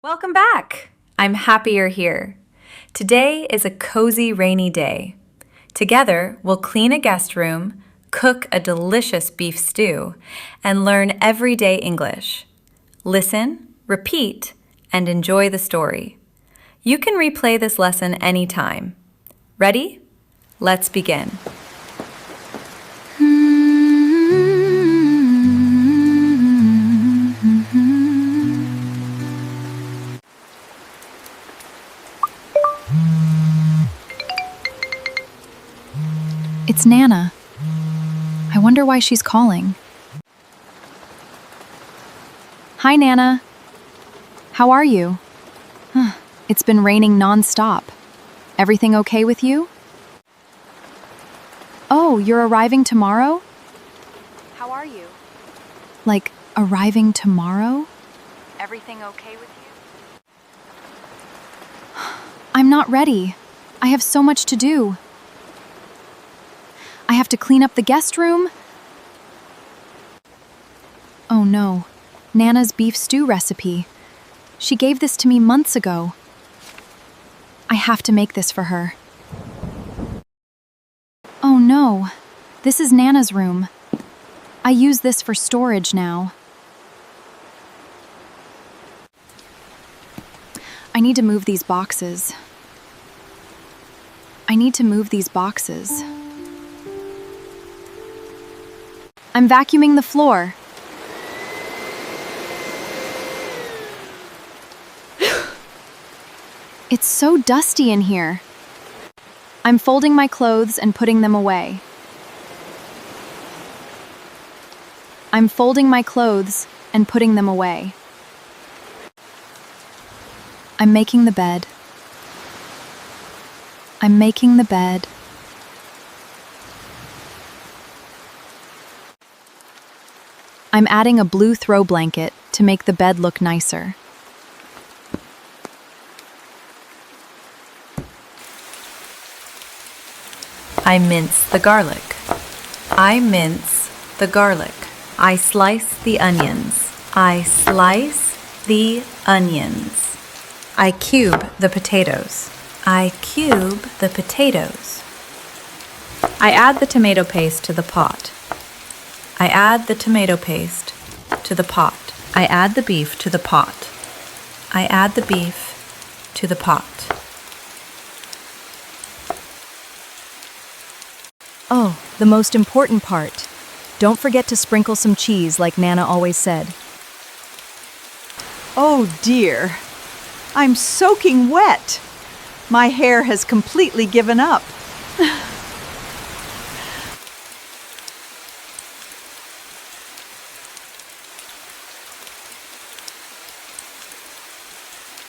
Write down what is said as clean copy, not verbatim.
Welcome back! I'm happy you're here. Today is a cozy rainy day. Together, we'll clean a guest room, cook a delicious beef stew, and learn everyday English. Listen, repeat, and enjoy the story. You can replay this lesson anytime. Ready? Let's begin. It's Nana. I wonder why she's calling. Hi, Nana. How are you? It's been raining non-stop. Everything okay with you? Oh, you're arriving tomorrow? How are you? Like, arriving tomorrow? Everything okay with you? I'm not ready. I have so much to do. I have to clean up the guest room. Oh no, Nana's beef stew recipe. She gave this to me months ago. I have to make this for her. Oh no, this is Nana's room. I use this for storage now. I need to move these boxes. I'm vacuuming the floor. It's so dusty in here. I'm folding my clothes and putting them away. I'm making the bed. I'm adding a blue throw blanket to make the bed look nicer. I mince the garlic. I slice the onions. I cube the potatoes. I add the tomato paste to the pot. I add the beef to the pot. Oh, the most important part. Don't forget to sprinkle some cheese like Nana always said. Oh dear, I'm soaking wet. My hair has completely given up.